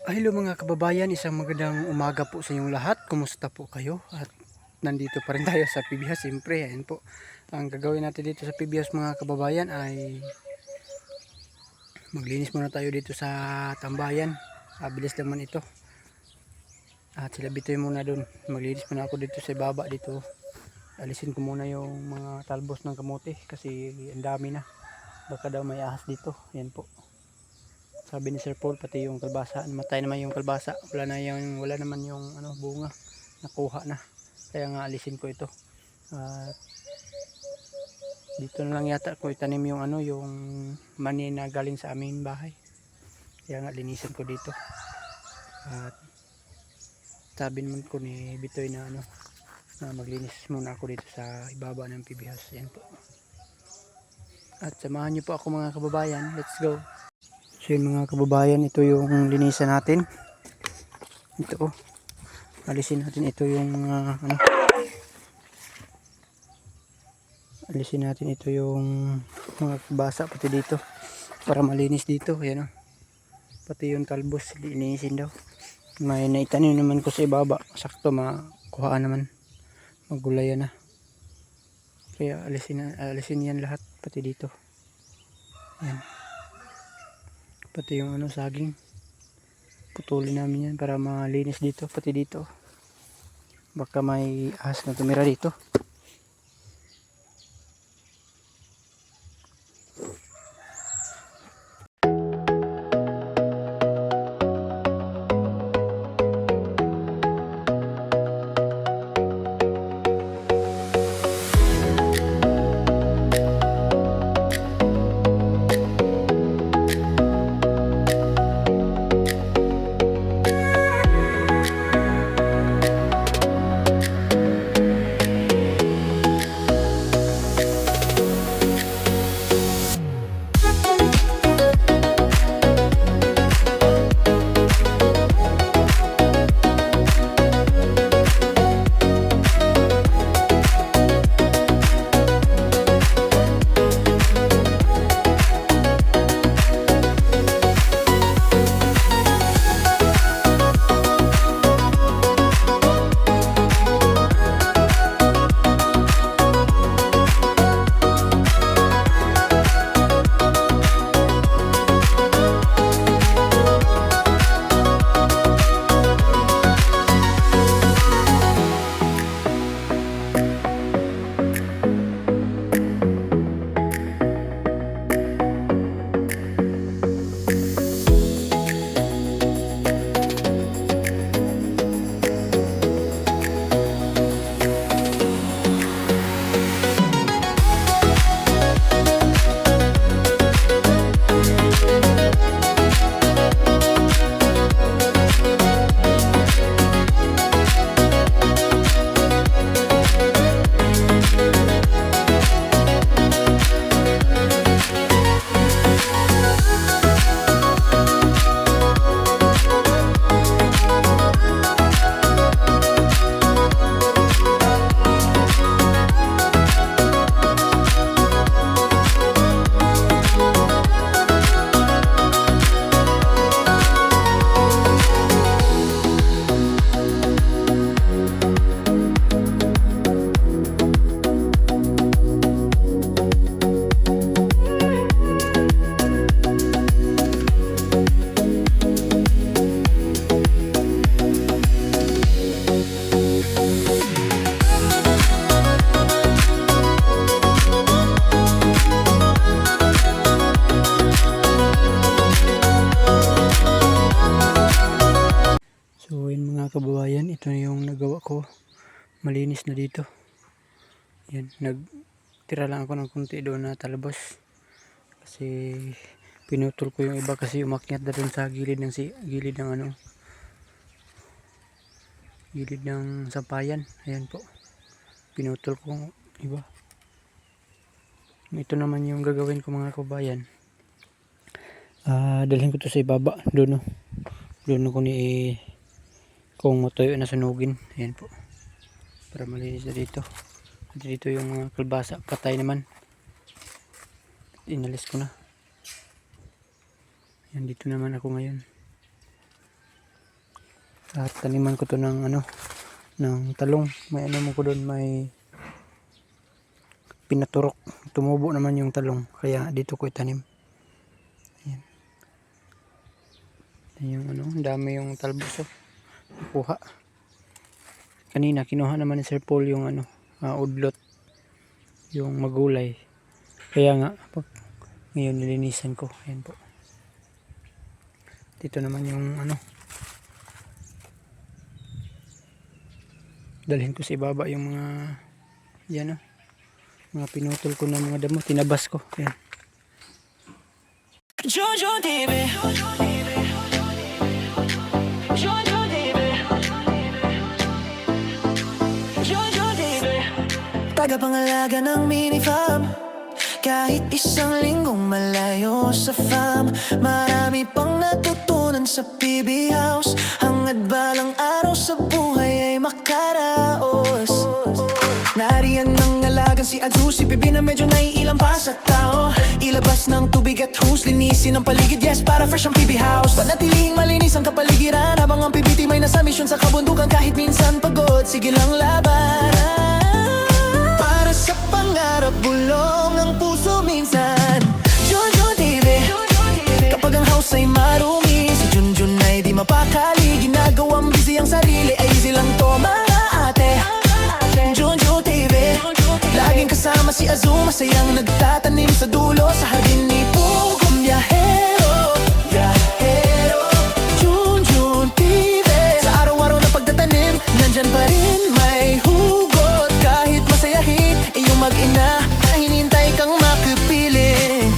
Hello mga kababayan, isang magandang umaga po sa inyong lahat. Kumusta po kayo? At nandito pa rin tayo sa PBS. Siyempre, ayan po. Ang gagawin natin dito sa PBS mga kababayan ay maglinis muna tayo dito sa tambayan. Bilis naman ito. At sila bitoy muna doon. Maglinis muna ako dito sa baba dito. Alisin ko muna yung mga talbos ng kamote kasi ang dami na. Baka daw may ahas dito. Ayan po. Sabi ni Sir Paul, pati yung kalbasa, matay naman yung kalbasa. Wala naman yung bunga. Nakuha na. Kaya nga alisin ko ito. At dito na lang yata ko itanim yung yung mani na galing sa aming bahay. Kaya nga linisin ko dito. At sabi naman ko ni Bitoy na na maglinis muna ako dito sa ibaba ng PBS. Yan po. At samahan niyo po ako mga kababayan. Let's go. So yun mga kababayan, ito yung linisan natin. Ito alisin natin ito yung mga alisin natin ito yung mga basa pati dito para malinis dito. Ayan pati yung talbos linisin daw. May naitanim naman ko sa ibaba, sakto makuha naman, magulayan na. Kaya alisin yan lahat pati dito. Ayan. Pati yung saging putulin namin yan para malinis dito, pati dito baka may ahas na tumira dito. Kababayan, ito yung nagawa ko, malinis na dito. Yan, nagtira lang ako ng kunti doon na talbos kasi pinutol ko yung iba kasi umakyat na doon sa gilid ng gilid ng sampayan. Ayan po, pinutol ko iba. Ito naman yung gagawin ko mga kababayan. Dalhin ko to sa ibaba doon ko kung matuyo na sunugin. Ayan po, para malinis na dito. At dito yung mga kalbasa patay naman, inalis ko na. Ayan, dito naman ako ngayon. At taniman ko to ng ng talong. May mo ko doon, may pinaturok. Tumubo naman yung talong, kaya dito ko itanim. Ayan. Yung ang dami yung talbos nakuha. Kanina kinuha naman ni Sir Paul yung udlot, yung magulay. Kaya nga ngayon nilinisan ko. Ayan po. Dito naman yung dalhin ko sa ibaba yung mga yan mga pinutol ko na mga damo, tinabas ko. Ayan. Jojo TV, Jojo TV, Jojo TV. Tagapangalaga ng mini farm, kahit isang linggong malayo sa farm. Marami pang natutunan sa PB House, hangad balang araw sa buhay ay makaraos. Nariyan ng alagang si Adhu, si Bibi na medyo naiilang pa sa tao. Ilabas ng tubig at hose, linisin ang paligid, yes, para fresh ang PB House. Panatilihing malinis ang kapaligiran, habang ang PBT may nasa misyon sa kabundukan. Kahit minsan pagod, sige lang laban. Para sa pangarap, bulong ang puso minsan. Jojo TV, kapag ang house ay marumi, si Junjun ay di mapakali. Ginagawang busy ang sarili, ay easy lang to mga ate. Jojo TV, laging kasama si Azu, masayang nagtatanim sa dulo sa hardin ni Pugong Biyahero. Biyahero, Junjun TV, sa araw-araw na pagtatanim, nandyan pa rin may hugot. Kahit masayahin, iyong mag-ina, na hinintay kang makipiling.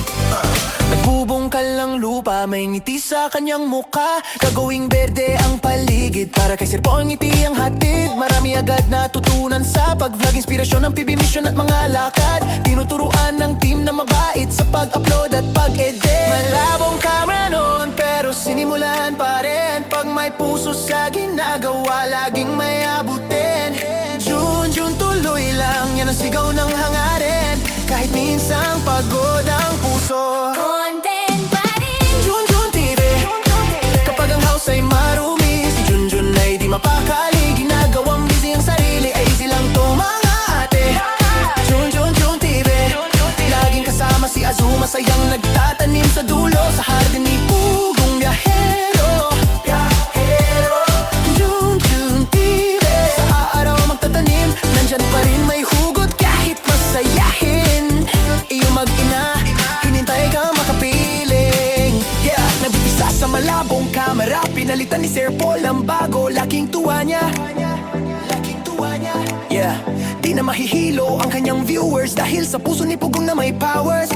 Nagbubungkal ang lupa, may ngiti sa kanyang muka. Gagawing berde ang paligid, para kay Sir Paul ngiti ang hatid. Marami agad natutunan sa pag-vlog, inspirasyon ng PB mission at mga lakad. Tinuturuan ng team na mabait sa pag-upload at pag-edit. Malabong camera noon, pero sinimulan pa rin. Pag may puso sa ginagawa, laging may abutin. Junjun tuloy lang, yan ang sigaw ng hangarin. Kahit minsang pagod ang puso, content pa rin. Junjun TV, kapag ang house ay marumi, si Junjun ay di mapakali. Ginagawang busy ang sarili, ay easy lang to mga ate. Junjun TV, laging kasama si Azu, masayang nagtatanim sa dulo sa hardin ni Pugong Biyahero. Biyahero, Junjun TV, sa araw magtatanim, nandyan pa rin may hugot. Kahit masayahin, iyong mag-ina, hinintay kang makapiling. Yeah, nabibisa sa malabong kamera, pinalitan ni Sir Paul ang bago. Laking tuwa niya, laking tuwa niya. Yeah, di na mahihilo ang kanyang viewers, dahil sa puso ni Pugong na may powers.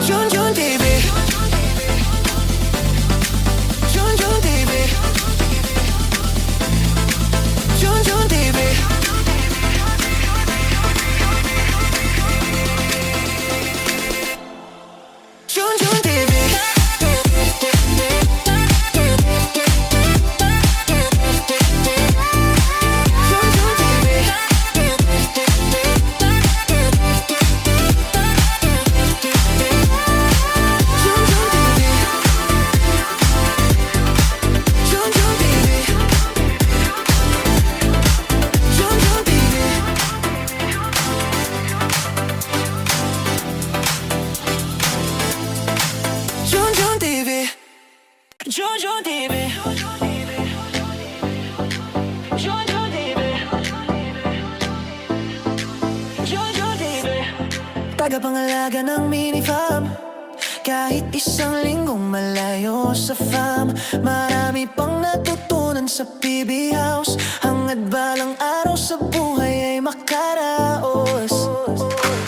Junjun TV, Junjun TV, Junjun TV. Junjun TV, Junjun TV, Junjun TV, Junjun TV, Junjun TV. Junjun TV, Junjun TV, Junjun TV, Junjun TV. Tagapangalaga ng mini farm, kahit isang linggong malayo sa farm. Marami pang natutunan sa PB House, hangad balang araw sa buhay ay makaraos.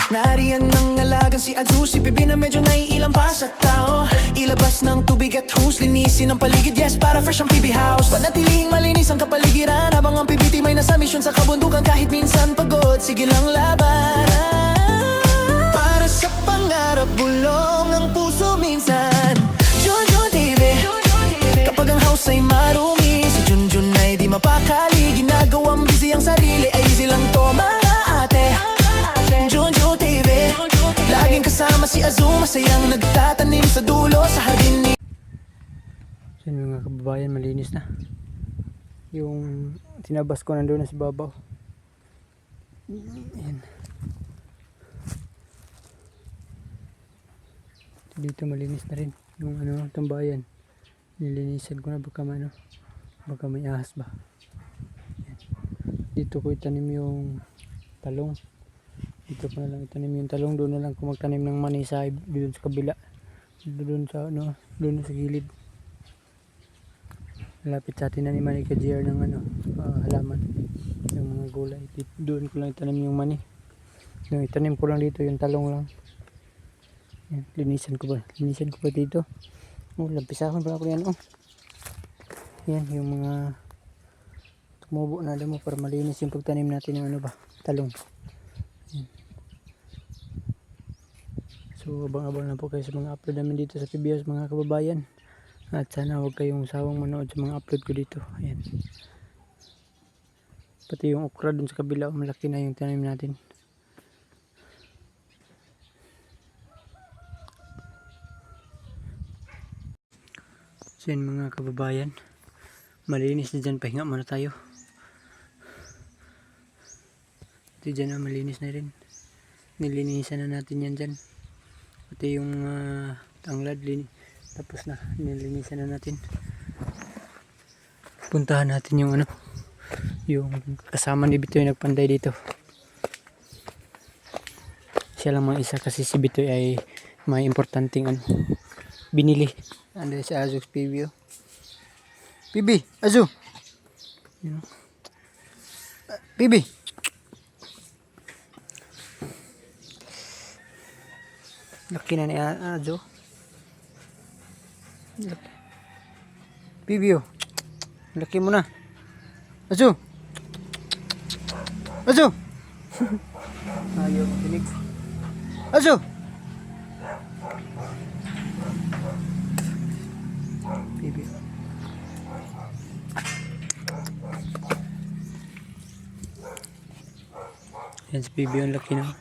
Nariyan ng alagang si Adhu, si Bibi na medyo naiilang pa sa tao. Ilabas ng tubig at hose, linisin ang paligid, yes, para fresh ang PB House. Panatilihing malinis ang kapaligiran, habang ang PBT may nasa misyon sa kabundukan. Kahit minsan pagod, sige lang laban. Para sa pangarap, bulong ang puso minsan. Junjun TV, kapag ang house ay marumi, si Junjun ay di mapakali. Ginagawang busy ang sarili, ay easy lang to mga ate. Junjun TV, laging kasama si Azu, masayang nagtatanim sa dulo sa hardin ni So yun mga kababayan, malinis na. Yung tinabas ko nandun na sa babaw. Ayan. Dito malinis na rin. Yung tambayan. Nilinisan ko na baka may ahas ba. Ayan. Dito ko itanim yung talong. Dito ko na lang itanim yung talong. Doon na lang ko magtanim ng mani sa doon sa kabila. Doon sa gilid. Malapit sa atin na ni Manny Kajier ng halaman. Yung mga gulay. Doon ko lang itanim yung mani. Yung itanim ko lang dito yung talong lang. Yan, linisan ko pa dito. Lampisahan pala ko yan. Yan yung mga tumubo na mo para malinis yung pagtanim natin ng talong. Yan. So abang-abang na po kayo sa mga upload namin dito sa PBS mga kababayan. At sana huwag kayong sawang manood sa mga upload ko dito. Ayan. Pati yung okra dun sa kabila, malaki na yung tanim natin. So yun mga kababayan, malinis na dyan, pahinga muna tayo. Ito dyan na malinis na rin. Nilinisan na natin yan dyan. Pati yung tanglad, tapos na, nilinisan na natin. Puntahan natin yung yung kasama ni Bitoy nagpanday dito. Siya lang mga isa kasi si Bitoy ay may importanteng binili. Ando sa Azux PB. PB, Azu. PB. Laki na ni Azu. PB. Laki mo na. Azu. Azu. Ayaw tinig. Azu. Bibi. Yan si Bibi, ang laki na.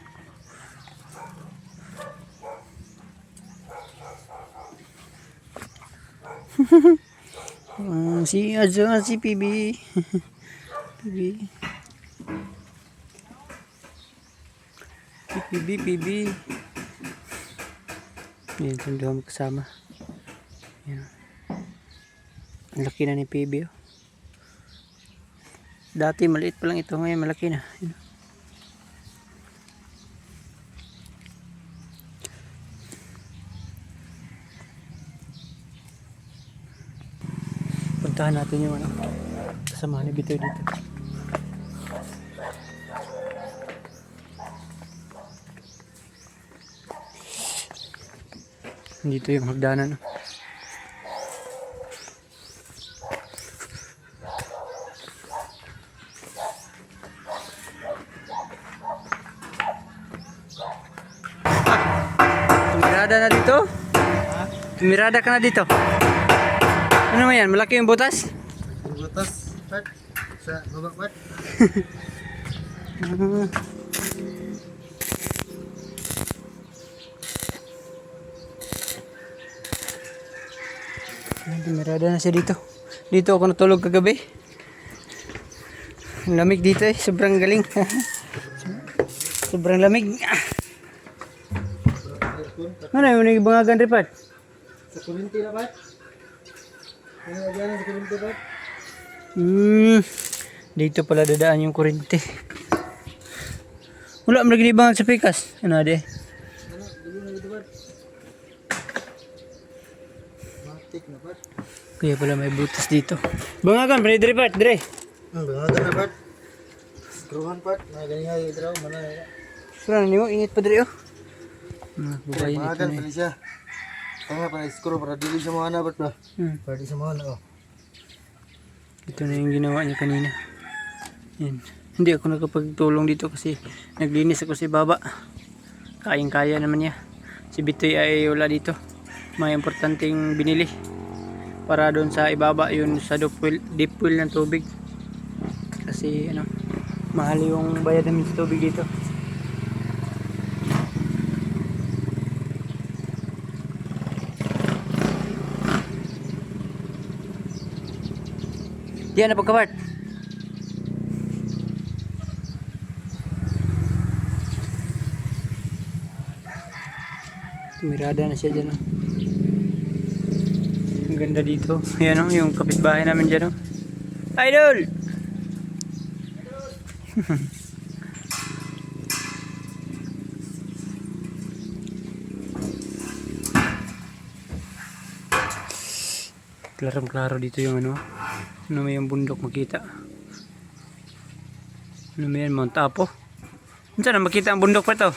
Si Azu, si Bibi. Bibi. Bibi. Yan, sunduhan kasama. Yan. Ang laki na ni PB. Dati maliit pa lang ito, ngayon malaki na. Yan. Puntahan natin yung kasama ni Bitoy dito. Dito yung hagdanan. Tumirada na dito? Tumirada ka na dito? Ano mo yan? Malaki yung butas? Butas, Pat. Sa baba, Pat. Tumirada na siya dito. Dito ako natulog kagabi. Ang lamig dito sobrang galing. Sobrang lamig. Ano yung nagbangagan rin, Pat? Sa kurinti na, Pat. Ano na sa kurinti, Pat? Dito pala dadaan yung kuryente. Wala mo naginibangan sa pikas. Ano ade? Ano? Dulo na dito, Pat. Matik na, Pat. Kaya pala may butas dito. Bangagan, pwede dire, Pat. Dire. Bangagan na, Pat. Skruhan, Pat. Nagalinga yung draw. Mana na. Sura na niyo, ingit pa dire, Bubayin ito Bangagan na pala siya. Kaya pa na-screw para dili siya mga nabat ba? Para di siya mga Ito na yung ginawa niya kanina. Yan. Hindi ako nakapagtulong dito kasi naglinis ako sa baba. Kayang-kaya naman niya. Si Bitoy ay wala dito. May importanteng binili. Para doon sa ibaba yun sa deep well ng tubig. Kasi mahal yung bayad namin sa tubig dito. Yan na pagkabart. Mirada na siya dyan. Oh. Ang ganda dito. Ayan oh, yung kapitbahay namin dyan. Oh. Idol! Klarong-klaro dito yung ano. Ano may yung bundok makita. Ano may yan, Mount Apo. Saan na makita ang bundok pa ito?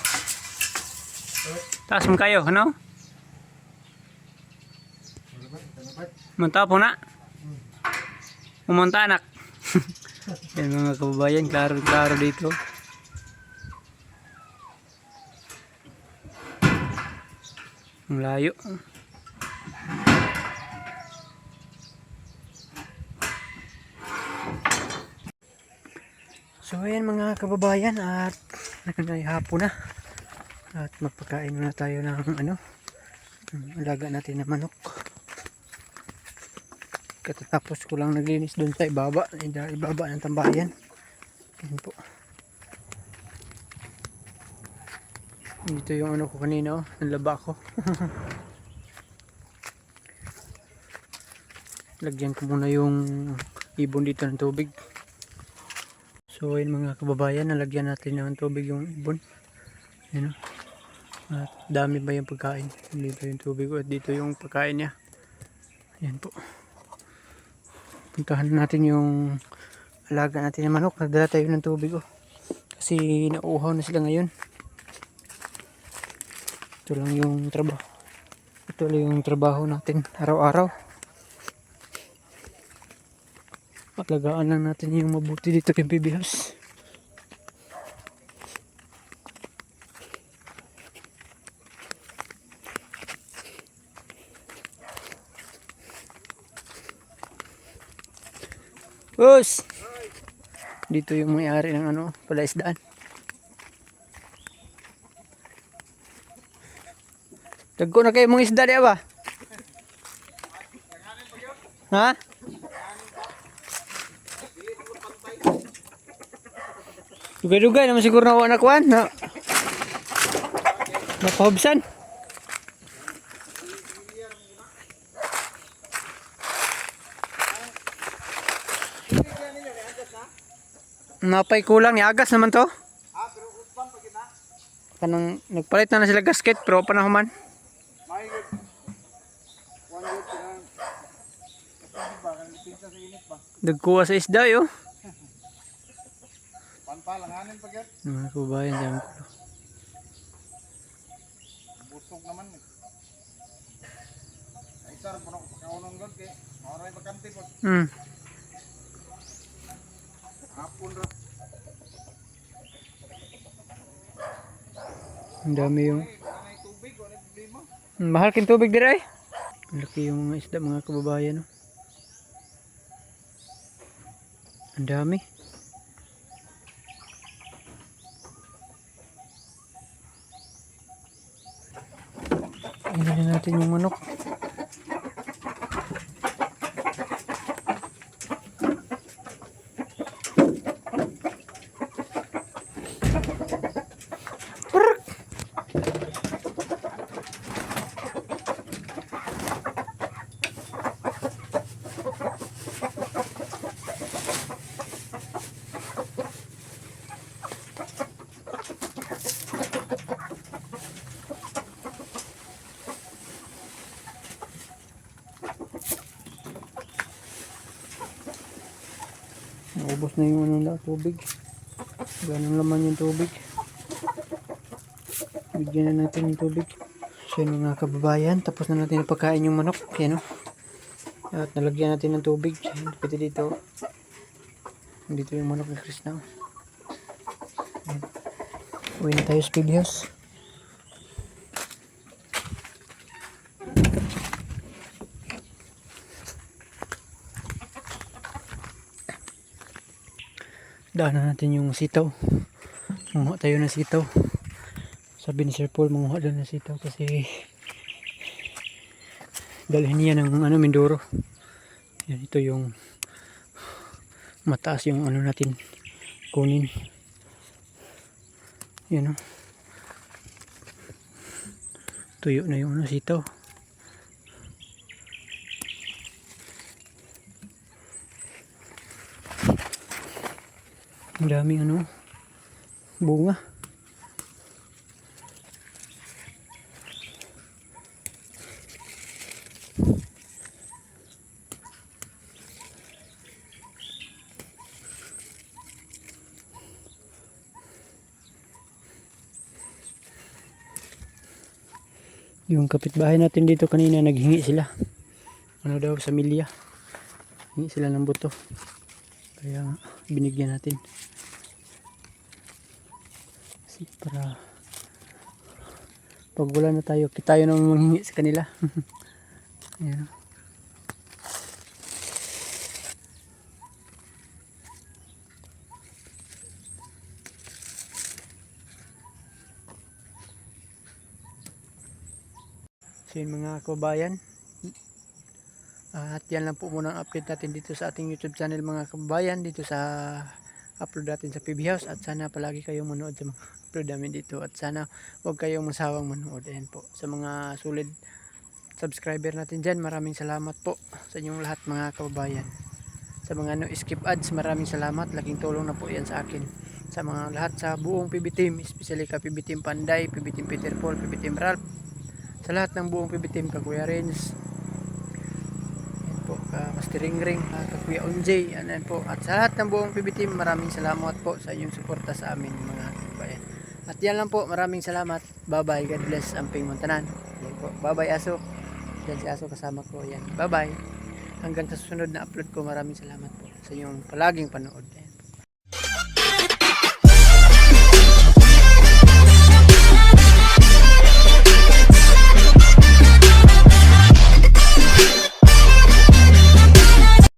Taas mo kayo, ano? Mount Apo na. Umunta anak. Yan mga kababayan, klaro-klaro dito. Ang layo. So ayan mga kababayan, at hapon na. At magpakain muna tayo ng ano, alaga natin na manok. Katapos ko lang naglinis doon sa ibaba ng tambayan. Ayan po. Dito yung ano ko kanina, oh, nalaba ko. Lagyan ko muna yung ibon dito ng tubig. So ayun mga kababayan, nalagyan natin ng tubig yung ibon. Ayan, oh. At dami ba yung pagkain? Dito yung tubig at dito yung pagkain niya. Ayan po. Puntahan natin yung alaga natin ng manok. Nagdala tayo ng tubig, oh. Kasi nauuhaw na sila ngayon. Ito lang yung trabaho. Ito lang yung trabaho natin araw-araw. Alagaan lang natin yung mabuti dito kay Baby House. Us! Dito yung may-ari ng ano, palaisdaan. Tagko na kayo mga isda di ba? Ha? Dugay-dugay naman siguro na anak wan. Napahubsan. Napay kulang ni agas naman to. Kanang nagpalit na sila gasket pero panahuman. Dagkuha sa isda yo. Panpalanganin pag yan. Mga kabayan dyan. Busog naman eh. Ay sir, puno ko pagkaunong doon kay maraming pagkanti po. Hapon ro. Ang dami yung May tubig, wala problema. mahal kin tubig dire ay. Laki yung mga isda mga kababayan. No? Ang dami. Tingnan natin yung manok. Naubos na yung ano na tubig. Ganun laman yung tubig. Bigyan na natin yung tubig. So yun mga kababayan, tapos na natin pagkain yung manok. Yan o. At nalagyan natin ng tubig. Pwede dito. Dito yung manok ni Chris na. Uwi na tayo sa Baby House. Daanan natin yung sitaw. Manguha tayo ng sitaw. Sabi ni Sir Paul, manguha daw ng sitaw kasi dalhin niya ng ano, Mindoro. Yan, ito yung mataas yung ano natin kunin. Yan o. Tuyo na yung ano, sitaw. Ang daming ano, bunga. Yung kapitbahay natin dito kanina naghingi sila. Ano daw sa milya. Hingi sila ng buto. Kaya binigyan natin. Kasi para pag wala na tayo, tayo nang manghingi sa kanila. Ayan. So yun mga kababayan, at yan lang po muna ang update natin dito sa ating YouTube channel mga kababayan, dito sa upload natin sa PB House, at sana palagi kayong manood sa mga upload namin dito, at sana huwag kayong masawang manood. Ayan po, sa mga solid subscriber natin dyan, maraming salamat po sa inyong lahat mga kababayan. Sa mga no skip ads, maraming salamat, laking tulong na po yan sa akin. Sa mga lahat sa buong PB team, especially ka PB team Panday, PB team Peter Paul, PB team Ralph, sa lahat ng buong PB team, ka Kuya Renz, yan po, ka Master Ring, ka Kuya Unjay, yan po, at sa lahat ng buong PB team, maraming salamat po sa inyong suporta sa amin mga kabayan. At yan lang po, maraming salamat. Bye bye, God bless, Amping Montanan. Yan po, bye bye Aso. Yan si Aso kasama ko, yan. Bye bye. Hanggang sa susunod na upload ko, maraming salamat po sa inyong palaging panood.